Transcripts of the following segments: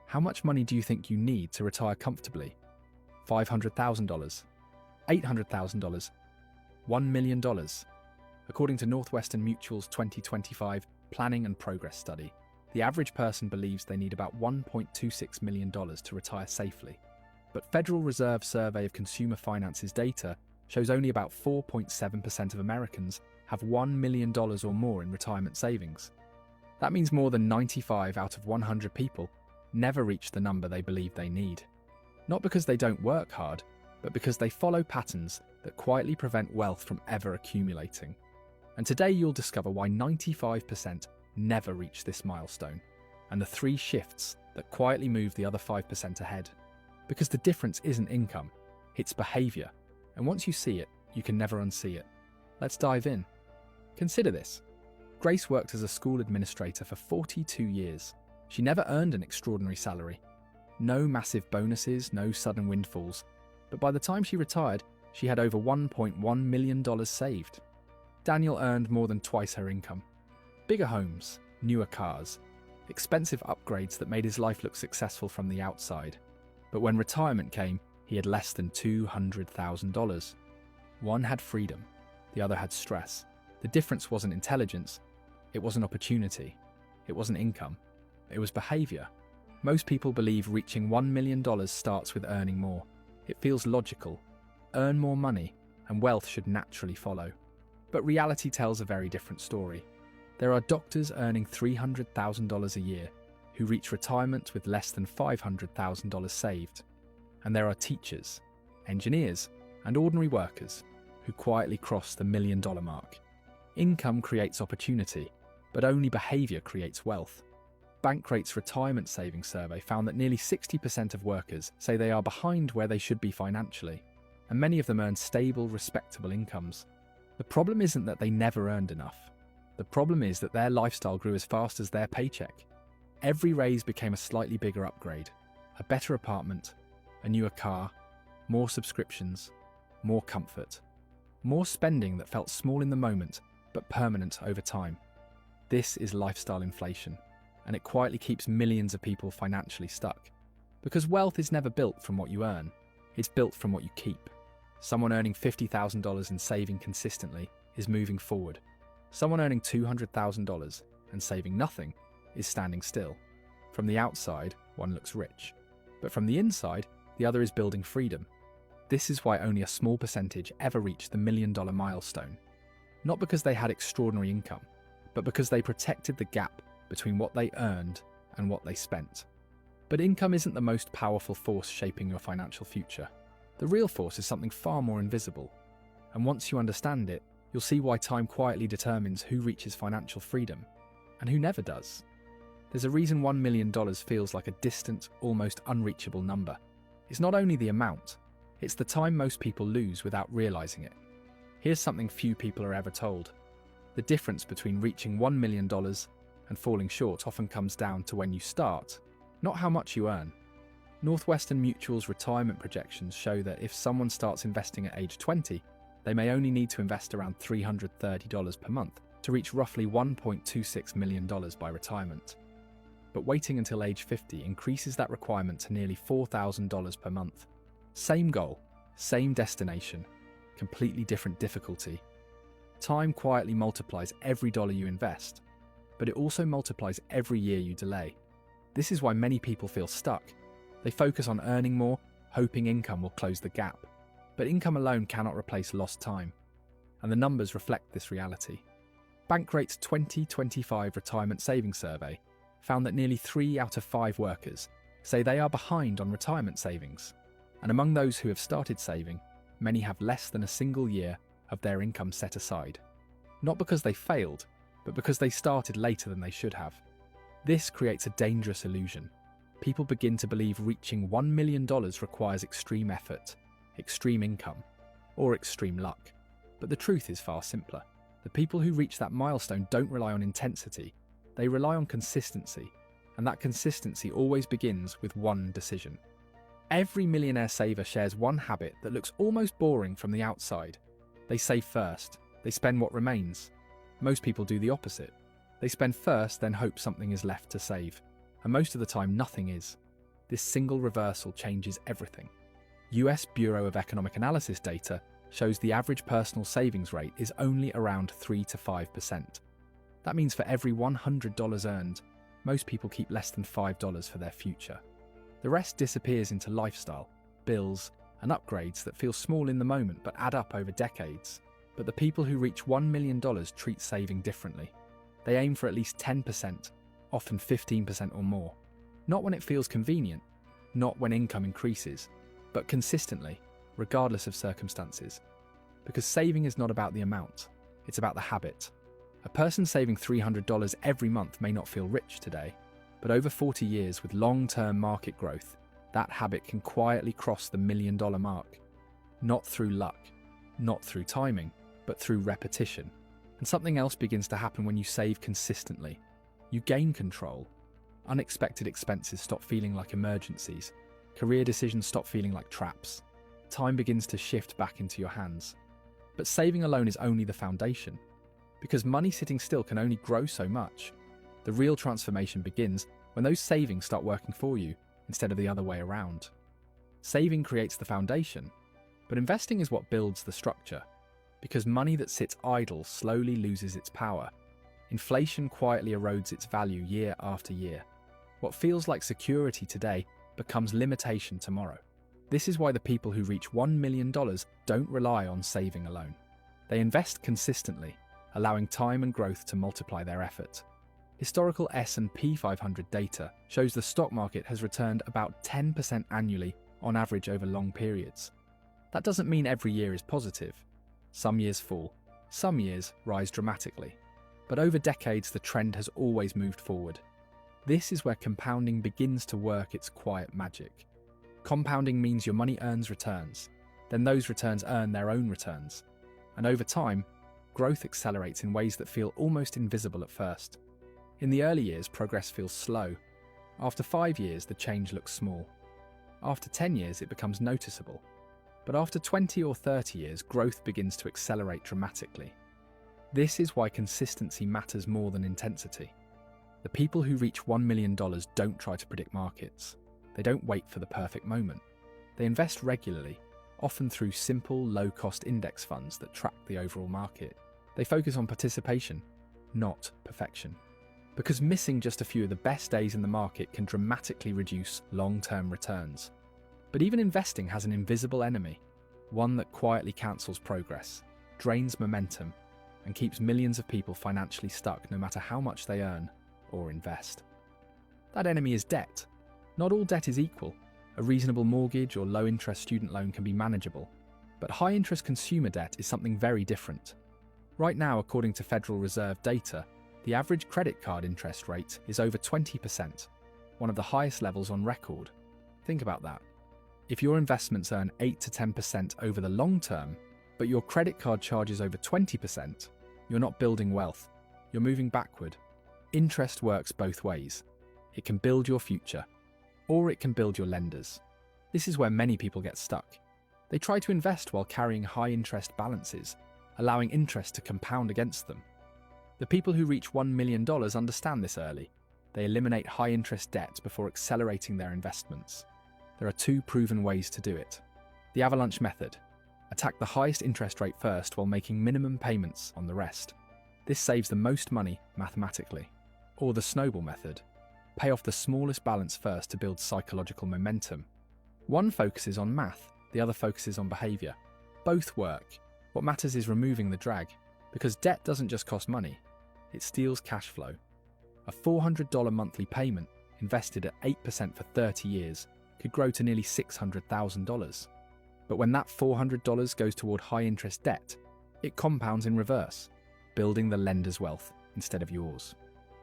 How much money do you think you need to retire comfortably? $500,000? $800,000? $1 million? According to Northwestern Mutual's 2025 Planning and Progress Study, the average person believes they need about $1.26 million to retire safely. But Federal Reserve Survey of Consumer Finance's data shows only about 4.7% of Americans have $1 million or more in retirement savings. That means more than 95 out of 100 people never reach the number they believe they need. Not because they don't work hard, but because they follow patterns that quietly prevent wealth from ever accumulating. And today you'll discover why 95% never reach this milestone, and the 3 shifts that quietly move the other 5% ahead. Because the difference isn't income, it's behavior. And once you see it, you can never unsee it. Let's dive in. Consider this. Grace worked as a school administrator for 42 years. She never earned an extraordinary salary. No massive bonuses, no sudden windfalls. But by the time she retired, she had over $1.1 million saved. Daniel earned more than twice her income. Bigger homes, newer cars, expensive upgrades that made his life look successful from the outside. But when retirement came, he had less than $200,000. One had freedom, the other had stress. The difference wasn't intelligence, it wasn't opportunity, it wasn't income, it was behavior. Most people believe reaching $1 million starts with earning more. It feels logical. Earn more money, and wealth should naturally follow. But reality tells a very different story. There are doctors earning $300,000 a year who reach retirement with less than $500,000 saved. And there are teachers, engineers, and ordinary workers who quietly cross the $1 million mark. Income creates opportunity, but only behavior creates wealth. Bankrate's retirement savings survey found that nearly 60% of workers say they are behind where they should be financially, and many of them earn stable, respectable incomes. The problem isn't that they never earned enough. The problem is that their lifestyle grew as fast as their paycheck. Every raise became a slightly bigger upgrade, a better apartment, a newer car, more subscriptions, more comfort, more spending that felt small in the moment but permanent over time. This is lifestyle inflation, and it quietly keeps millions of people financially stuck. Because wealth is never built from what you earn, it's built from what you keep. Someone earning $50,000 and saving consistently is moving forward. Someone earning $200,000 and saving nothing is standing still. From the outside, one looks rich, but from the inside, the other is building freedom. This is why only a small percentage ever reach the $1 million milestone. Not because they had extraordinary income, but because they protected the gap between what they earned and what they spent. But income isn't the most powerful force shaping your financial future. The real force is something far more invisible. And once you understand it, you'll see why time quietly determines who reaches financial freedom and who never does. There's a reason $1 million feels like a distant, almost unreachable number. It's not only the amount, it's the time most people lose without realizing it. Here's something few people are ever told. The difference between reaching $1 million and falling short often comes down to when you start, not how much you earn. Northwestern Mutual's retirement projections show that if someone starts investing at age 20, they may only need to invest around $330 per month to reach roughly $1.26 million by retirement. But waiting until age 50 increases that requirement to nearly $4,000 per month. Same goal, same destination, completely different difficulty. Time quietly multiplies every dollar you invest, but it also multiplies every year you delay. This is why many people feel stuck. They focus on earning more, hoping income will close the gap. But income alone cannot replace lost time, and the numbers reflect this reality. Bankrate's 2025 Retirement Savings Survey found that nearly 3 out of 5 workers say they are behind on retirement savings, and among those who have started saving, many have less than a single year of their income set aside. Not because they failed, but because they started later than they should have. This creates a dangerous illusion. People begin to believe reaching $1 million requires extreme effort, extreme income, or extreme luck. But the truth is far simpler. The people who reach that milestone don't rely on intensity, they rely on consistency, and that consistency always begins with one decision. Every millionaire saver shares one habit that looks almost boring from the outside. They save first, they spend what remains. Most people do the opposite. They spend first, then hope something is left to save. And most of the time, nothing is. This single reversal changes everything. US Bureau of Economic Analysis data shows the average personal savings rate is only around 3 to 5%. That means for every $100 earned, most people keep less than $5 for their future. The rest disappears into lifestyle, bills, and upgrades that feel small in the moment but add up over decades. But the people who reach $1 million treat saving differently. They aim for at least 10%, often 15% or more. Not when it feels convenient, not when income increases, but consistently, regardless of circumstances. Because saving is not about the amount, it's about the habit. A person saving $300 every month may not feel rich today, but over 40 years with long-term market growth, that habit can quietly cross the $1 million mark. Not through luck, not through timing, but through repetition. And something else begins to happen when you save consistently. You gain control. Unexpected expenses stop feeling like emergencies. Career decisions stop feeling like traps. Time begins to shift back into your hands. But saving alone is only the foundation. Because money sitting still can only grow so much. The real transformation begins when those savings start working for you instead of the other way around. Saving creates the foundation, but investing is what builds the structure. Because money that sits idle slowly loses its power. Inflation quietly erodes its value year after year. What feels like security today becomes limitation tomorrow. This is why the people who reach $1 million don't rely on saving alone. They invest consistently, allowing time and growth to multiply their effort. Historical S&P 500 data shows the stock market has returned about 10% annually on average over long periods. That doesn't mean every year is positive. Some years fall, some years rise dramatically. But over decades, the trend has always moved forward. This is where compounding begins to work its quiet magic. Compounding means your money earns returns, then those returns earn their own returns. And over time, growth accelerates in ways that feel almost invisible at first. In the early years, progress feels slow. After 5 years, the change looks small. After 10 years, it becomes noticeable. But after 20 or 30 years, growth begins to accelerate dramatically. This is why consistency matters more than intensity. The people who reach $1 million don't try to predict markets. They don't wait for the perfect moment. They invest regularly, often through simple, low-cost index funds that track the overall market. They focus on participation, not perfection. Because missing just a few of the best days in the market can dramatically reduce long-term returns. But even investing has an invisible enemy, one that quietly cancels progress, drains momentum, and keeps millions of people financially stuck no matter how much they earn or invest. That enemy is debt. Not all debt is equal. A reasonable mortgage or low-interest student loan can be manageable, but high-interest consumer debt is something very different. Right now, according to Federal Reserve data, the average credit card interest rate is over 20%, one of the highest levels on record. Think about that. If your investments earn 8 to 10% over the long term, but your credit card charges over 20%, you're not building wealth, you're moving backward. Interest works both ways. It can build your future, or it can build your lenders. This is where many people get stuck. They try to invest while carrying high interest balances, allowing interest to compound against them. The people who reach $1 million understand this early. They eliminate high interest debt before accelerating their investments. There are 2 proven ways to do it. The avalanche method. Attack the highest interest rate first while making minimum payments on the rest. This saves the most money mathematically. Or the snowball method. Pay off the smallest balance first to build psychological momentum. One focuses on math, the other focuses on behavior. Both work. What matters is removing the drag. Because debt doesn't just cost money, it steals cash flow. A $400 monthly payment, invested at 8% for 30 years, could grow to nearly $600,000. But when that $400 goes toward high-interest debt, it compounds in reverse, building the lender's wealth instead of yours.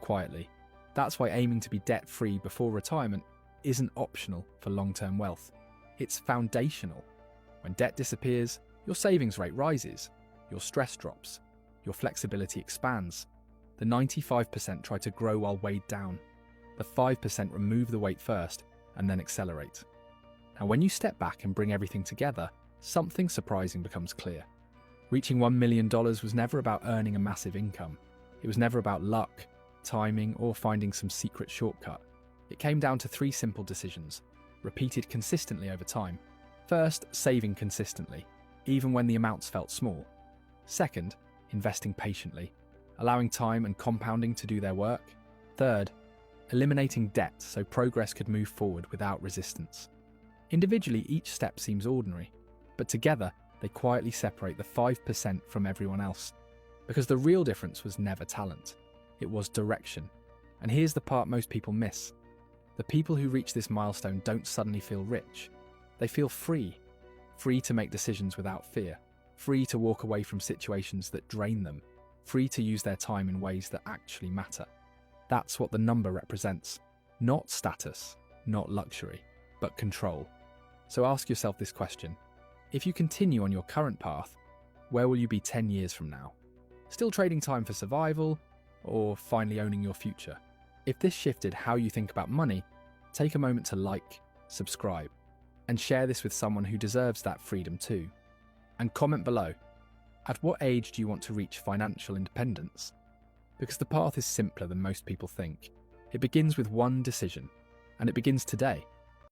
Quietly. That's why aiming to be debt-free before retirement isn't optional for long-term wealth. It's foundational. When debt disappears, your savings rate rises, your stress drops, your flexibility expands. The 95% try to grow while weighed down. The 5% remove the weight first and then accelerate. And when you step back and bring everything together, something surprising becomes clear. Reaching $1 million was never about earning a massive income. It was never about luck, timing, or finding some secret shortcut. It came down to 3 simple decisions, repeated consistently over time. First, saving consistently, even when the amounts felt small. Second, investing patiently, allowing time and compounding to do their work. Third, eliminating debt so progress could move forward without resistance. Individually, each step seems ordinary, but together they quietly separate the 5% from everyone else. Because the real difference was never talent, it was direction. And here's the part most people miss. The people who reach this milestone don't suddenly feel rich. They feel free. Free to make decisions without fear. Free to walk away from situations that drain them. Free to use their time in ways that actually matter. That's what the number represents. Not status, not luxury, but control. So ask yourself this question. If you continue on your current path, where will you be 10 years from now? Still trading time for survival, or finally owning your future? If this shifted how you think about money, take a moment to like, subscribe, and share this with someone who deserves that freedom too. And comment below, at what age do you want to reach financial independence? Because the path is simpler than most people think. It begins with one decision, and it begins today.